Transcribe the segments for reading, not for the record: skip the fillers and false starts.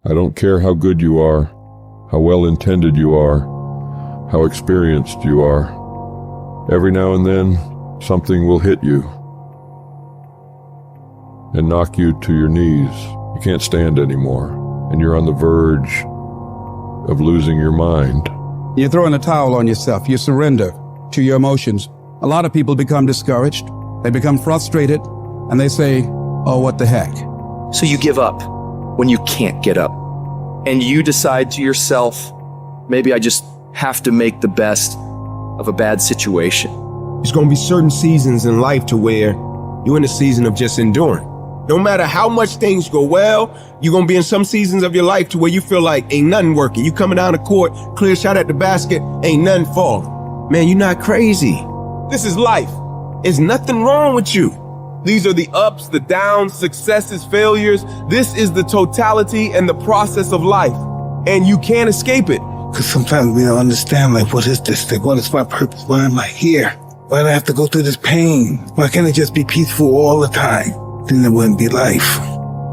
I don't care how good you are, how well-intended you are, how experienced you are. Every now and then, something will hit you and knock you to your knees. You can't stand anymore, and you're on the verge of losing your mind. You throw in a towel on yourself. You surrender to your emotions. A lot of people become discouraged. They become frustrated, and they say, oh, what the heck? So you give up when you can't get up. And you decide to yourself, maybe I just have to make the best of a bad situation. There's going to be certain seasons in life to where you're in a season of just enduring. No matter how much things go well, you're going to be in some seasons of your life to where you feel like ain't nothing working. You coming down the court, clear shot at the basket, ain't nothing falling. Man, you're not crazy. This is life. There's nothing wrong with you. These are the ups, the downs, successes, failures. This is the totality and the process of life. And you can't escape it. Because sometimes we don't understand, like, what is this thing? What is my purpose? Why am I here? Why do I have to go through this pain? Why can't it just be peaceful all the time? Then it wouldn't be life.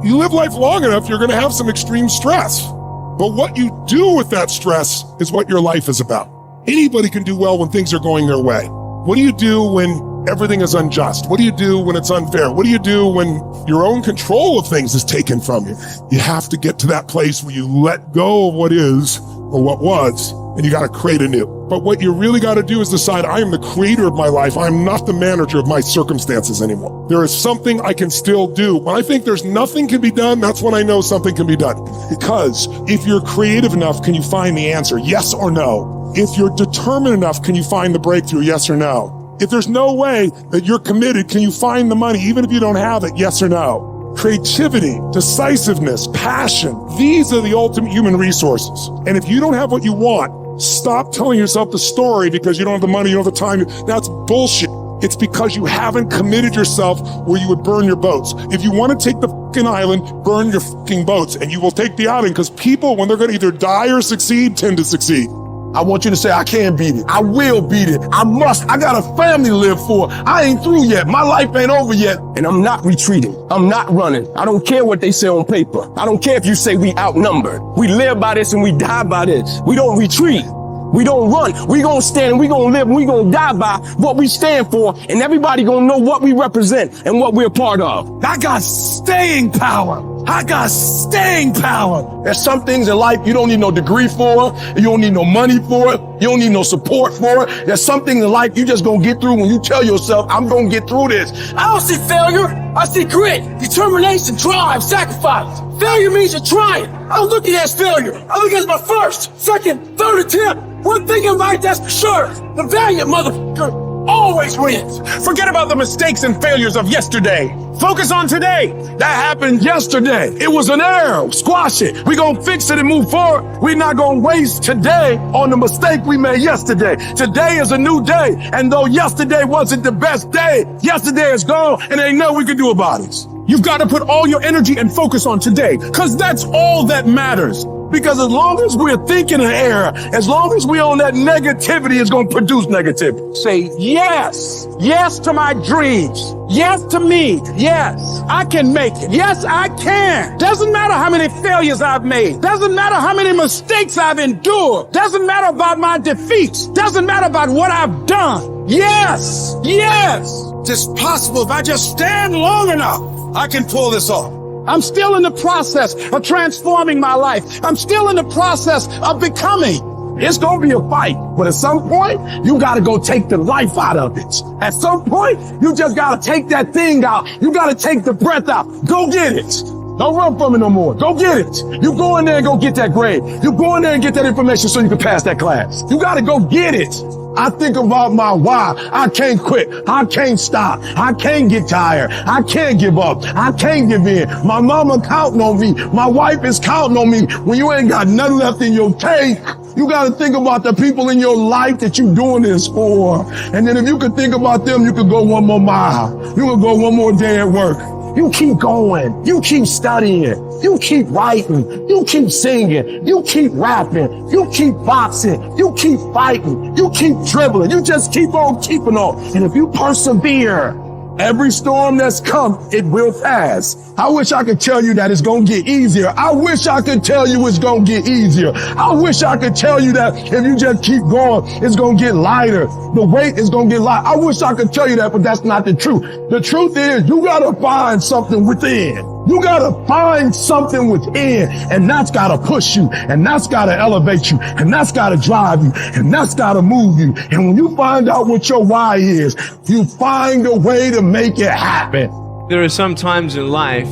You live life long enough, you're going to have some extreme stress. But what you do with that stress is what your life is about. Anybody can do well when things are going their way. What do you do when everything is unjust? What do you do when it's unfair? What do you do when your own control of things is taken from you? You have to get to that place where you let go of what is or what was, and you got to create anew. But what you really got to do is decide, I am the creator of my life. I am not the manager of my circumstances anymore. There is something I can still do. When I think there's nothing can be done, that's when I know something can be done. Because if you're creative enough, can you find the answer? Yes or no? If you're determined enough, can you find the breakthrough? Yes or no? If there's no way that you're committed, can you find the money even if you don't have it? Yes or no? Creativity, decisiveness, passion, these are the ultimate human resources. And if you don't have what you want, stop telling yourself the story because you don't have the money, you don't have the time. That's bullshit. It's because you haven't committed yourself where you would burn your boats. If you want to take the fucking island, burn your fucking boats, and you will take the island, because people, when they're going to either die or succeed, tend to succeed. I want you to say, I can beat it. I will beat it. I must. I got a family to live for. I ain't through yet. My life ain't over yet. And I'm not retreating. I'm not running. I don't care what they say on paper. I don't care if you say we outnumbered. We live by this and we die by this. We don't retreat. We don't run. We gonna stand and we gonna live and we gonna die by what we stand for, and everybody gonna know what we represent and what we're a part of. I got staying power. I got staying power. There's some things in life you don't need no degree for. You don't need no money for it. You don't need no support for it. There's some things in life you just gonna get through when you tell yourself, I'm gonna get through this. I don't see failure. I see grit, determination, drive, sacrifice. Failure means you're trying. I don't look at it as failure. I look at it as my first, second, third attempt. One thing in life that's for sure, the valiant motherfucker always wins. Forget about the mistakes and failures of yesterday. Focus on today. That happened yesterday. It was an error. Squash it. We're going to fix it and move forward. We're not going to waste today on the mistake we made yesterday. Today is a new day. And though yesterday wasn't the best day, yesterday is gone and ain't nothing we can do about it. You've got to put all your energy and focus on today, because that's all that matters. Because as long as we're thinking an error, as long as we're on that negativity, it's going to produce negativity. Say yes. Yes to my dreams. Yes to me. Yes, I can make it. Yes, I can. Doesn't matter how many failures I've made. Doesn't matter how many mistakes I've endured. Doesn't matter about my defeats. Doesn't matter about what I've done. Yes. Yes. It's possible if I just stand long enough, I can pull this off. I'm still in the process of transforming my life. I'm still in the process of becoming. It's going to be a fight, but at some point, you got to go take the life out of it. At some point, you just got to take that thing out. You got to take the breath out. Go get it. Don't run from it no more. Go get it. You go in there and go get that grade. You go in there and get that information so you can pass that class. You got to go get it. I think about my why. I can't quit. I can't stop. I can't get tired. I can't give up. I can't give in. My mama counting on me. My wife is counting on me. When you ain't got nothing left in your tank, you got to think about the people in your life that you're doing this for. And then if you could think about them, you could go one more mile. You could go one more day at work. You keep going. You keep studying. You keep writing. You keep singing. You keep rapping. You keep boxing. You keep fighting. You keep dribbling. You just keep on keeping on. And if you persevere, Every storm that's come, it will pass. I wish I could tell you that it's gonna get easier. I wish I could tell you it's gonna get easier. I wish I could tell you that if you just keep going, it's gonna get lighter. The weight is gonna get light. I wish I could tell you that, but that's not the truth. The truth is you gotta find something within. You gotta find something within, and that's gotta push you, and that's gotta elevate you, and that's gotta drive you, and that's gotta move you. And when you find out what your why is, you find a way to make it happen. There are some times in life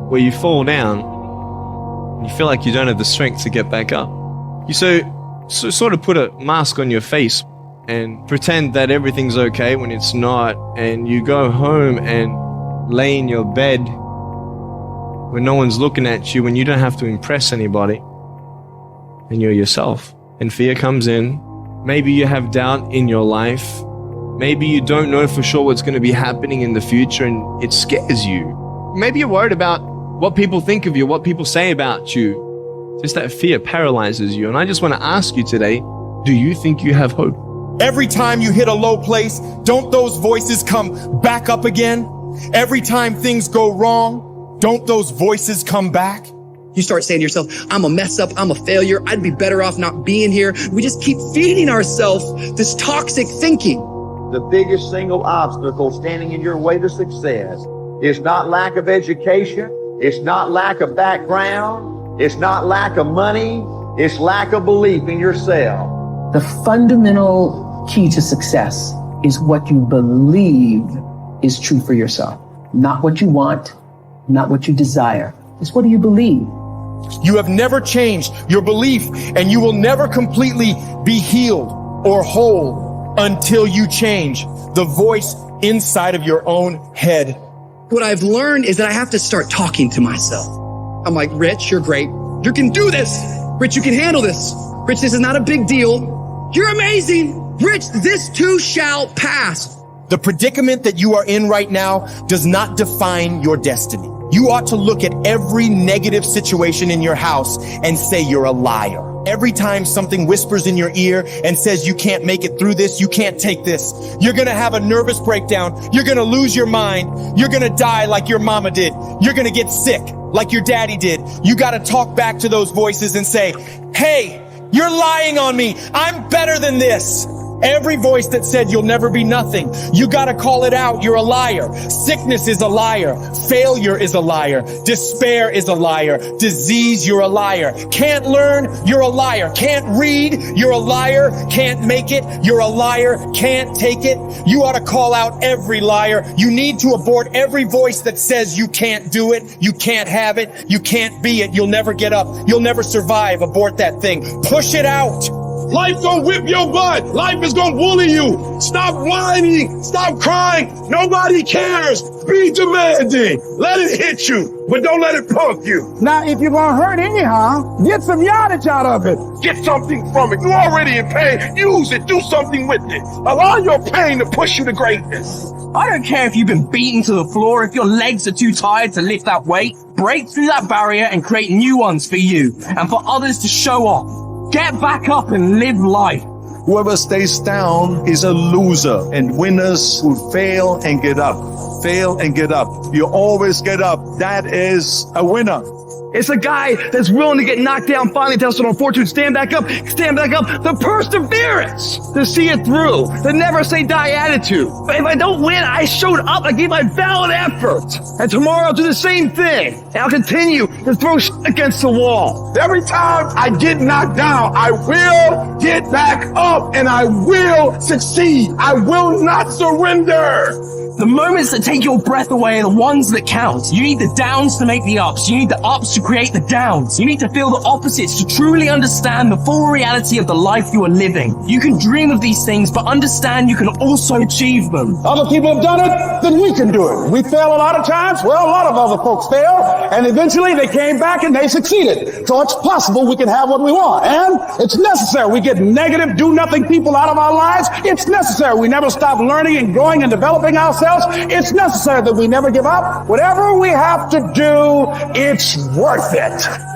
where you fall down and you feel like you don't have the strength to get back up. You sort of put a mask on your face and pretend that everything's okay when it's not, and you go home and lay in your bed when no one's looking at you, when you don't have to impress anybody, and you're yourself. And fear comes in. Maybe you have doubt in your life. Maybe you don't know for sure what's going to be happening in the future, and it scares you. Maybe you're worried about what people think of you, what people say about you. Just that fear paralyzes you. And I just want to ask you today, do you think you have hope? Every time you hit a low place, don't those voices come back up again? Every time things go wrong, don't those voices come back? You start saying to yourself, I'm a mess up, I'm a failure, I'd be better off not being here. We just keep feeding ourselves this toxic thinking. The biggest single obstacle standing in your way to success is not lack of education, it's not lack of background, it's not lack of money, it's lack of belief in yourself. The fundamental key to success is what you believe is true for yourself. Not what you want, not what you desire. It's what do you believe? You have never changed your belief, and you will never completely be healed or whole until you change the voice inside of your own head. What I've learned is that I have to start talking to myself. I'm like, Rich, you're great. You can do this. Rich, you can handle this. Rich, this is not a big deal. You're amazing. Rich, this too shall pass. The predicament that you are in right now does not define your destiny. You ought to look at every negative situation in your house and say you're a liar. Every time something whispers in your ear and says you can't make it through this, you can't take this, you're gonna have a nervous breakdown, you're gonna lose your mind, you're gonna die like your mama did, you're gonna get sick like your daddy did. You gotta talk back to those voices and say, hey, you're lying on me, I'm better than this. Every voice that said you'll never be nothing, you gotta call it out. You're a liar. Sickness is a liar. Failure is a liar. Despair is a liar. Disease, you're a liar. Can't learn, you're a liar. Can't read, you're a liar. Can't make it, you're a liar. Can't take it. You ought to call out every liar. You need to abort every voice that says you can't do it, you can't have it, you can't be it, you'll never get up, you'll never survive. Abort that thing. Push it out. Life gonna whip your butt. Life is gonna bully you. Stop whining. Stop crying. Nobody cares. Be demanding. Let it hit you, but don't let it punk you. Now, if you're gonna hurt anyhow, get some yardage out of it. Get something from it. You're already in pain. Use it. Do something with it. Allow your pain to push you to greatness. I don't care if you've been beaten to the floor, if your legs are too tired to lift that weight. Break through that barrier and create new ones for you and for others to show off. Get back up and live life. Whoever stays down is a loser, and winners who fail and get up. Fail and get up. You always get up. That is a winner. It's a guy that's willing to get knocked down, finally tells it on fortune, stand back up, the perseverance to see it through, the never say die attitude. But if I don't win, I showed up, I gave my valid effort. And tomorrow I'll do the same thing. And I'll continue to throw against the wall. Every time I get knocked down, I will get back up and I will succeed. I will not surrender. The moments that take your breath away are the ones that count. You need the downs to make the ups. You need the ups to create the downs. You need to feel the opposites to truly understand the full reality of the life you are living. You can dream of these things, but understand you can also achieve them. Other people have done it, then we can do it. We fail a lot of times. Well, a lot of other folks fail, and eventually they came back and they succeeded. So it's possible we can have what we want, and it's necessary. We get negative, do-nothing people out of our lives. It's necessary. We never stop learning and growing and developing ourselves. It's necessary that we never give up. Whatever we have to do, it's worth it.